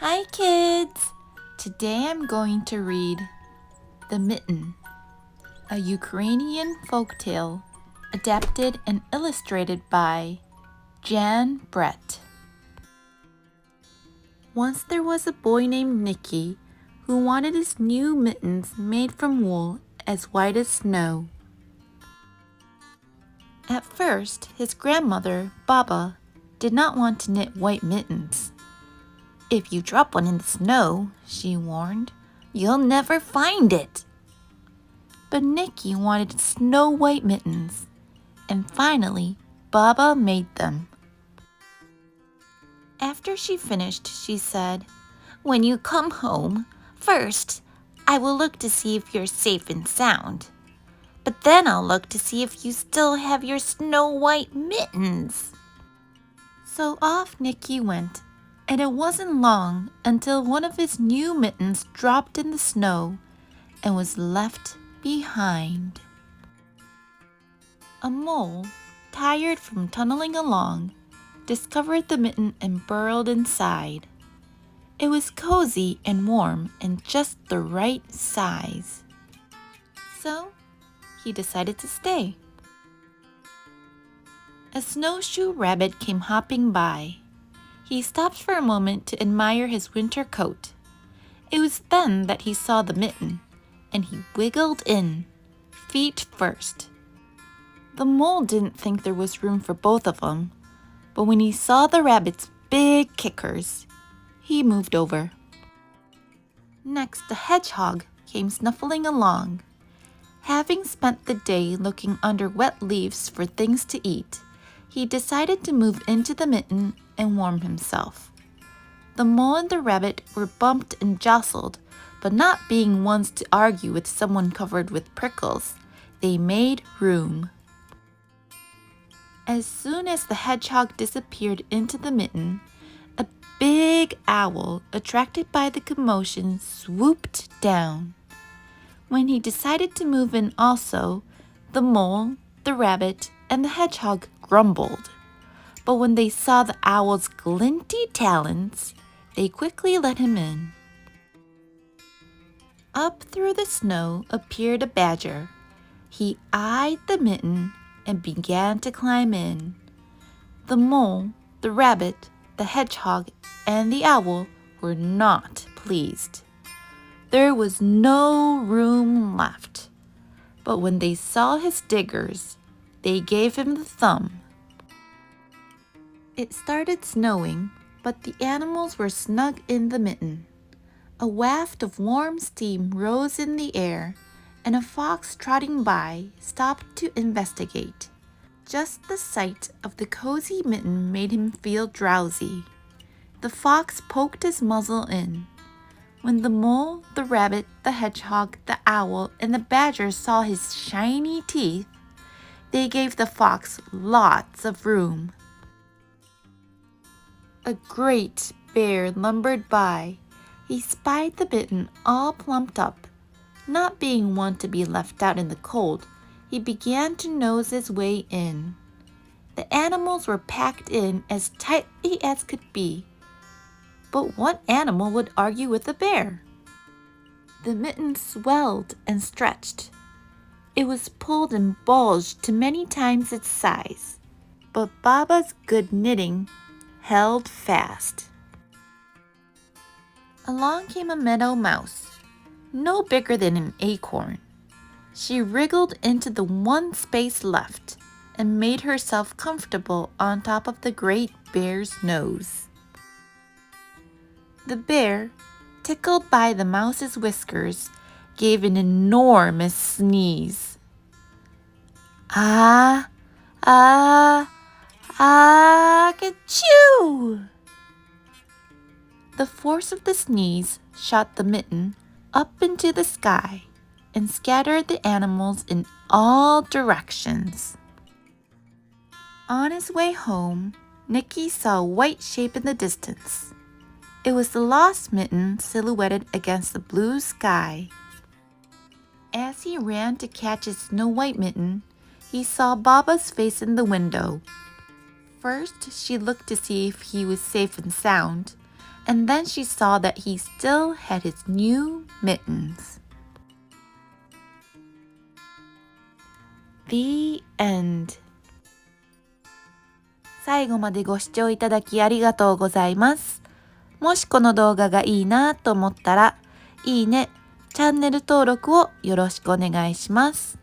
Hi kids! Today I'm going to read The Mitten, a Ukrainian folktale adapted and illustrated by Jan Brett. Once there was a boy named Nicky who wanted his new mittens made from wool as white as snow. At first, his grandmother, Baba, did not want to knit white mittens. "If you drop one in the snow," she warned, "you'll never find it." But Nicky wanted snow-white mittens, and finally, Baba made them. After she finished, she said, "When you come home, first, I will look to see if you're safe and sound. But then I'll look to see if you still have your snow-white mittens." So off Nicky went, and it wasn't long until one of his new mittens dropped in the snow and was left behind. A mole, tired from tunneling along, discovered the mitten and burrowed inside. It was cozy and warm and just the right size. So he decided to stay. A snowshoe rabbit came hopping by. He stopped for a moment to admire his winter coat. It was then that he saw the mitten, and he wiggled in, feet first. The mole didn't think there was room for both of them, but when he saw the rabbit's big kickers, he moved over. Next, the hedgehog came snuffling along. Having spent the day looking under wet leaves for things to eat, he decided to move into the mitten and warm himself. The mole and the rabbit were bumped and jostled, but not being ones to argue with someone covered with prickles, they made room. As soon as the hedgehog disappeared into the mitten, a big owl, attracted by the commotion, swooped down. When he decided to move in also, the mole, the rabbit, and the hedgehog grumbled. But when they saw the owl's glinty talons, they quickly let him in. Up through the snow appeared a badger. He eyed the mitten and began to climb in. The mole, the rabbit, the hedgehog, and the owl were not pleased. There was no room left. But when they saw his diggers, they gave him the thumb. It started snowing, but the animals were snug in the mitten. A waft of warm steam rose in the air, and a fox trotting by stopped to investigate. Just the sight of the cozy mitten made him feel drowsy. The fox poked his muzzle in. When the mole, the rabbit, the hedgehog, the owl, and the badger saw his shiny teeth, they gave the fox lots of room. A great bear lumbered by. He spied the mitten all plumped up. Not being one to be left out in the cold, he began to nose his way in. The animals were packed in as tightly as could be. But what animal would argue with a bear? The mitten swelled and stretched. It was pulled and bulged to many times its size, but Baba's good knitting held fast. Along came a meadow mouse, no bigger than an acorn. She wriggled into the one space left and made herself comfortable on top of the great bear's nose. The bear, tickled by the mouse's whiskers, gave an enormous sneeze. Ah, ah, ah, ka-choo! The force of the sneeze shot the mitten up into the sky and scattered the animals in all directions. On his way home, Nicky saw a white shape in the distance. It was the lost mitten silhouetted against the blue sky. As he ran to catch his snow-white mitten, he saw Baba's face in the window. First, she looked to see if he was safe and sound, And then she saw that he still had his new mittens. The end. 最後までご視聴いただきありがとうございます。もしこの動画がいいなと思ったら、いいね、チャンネル登録をよろしくお願いします。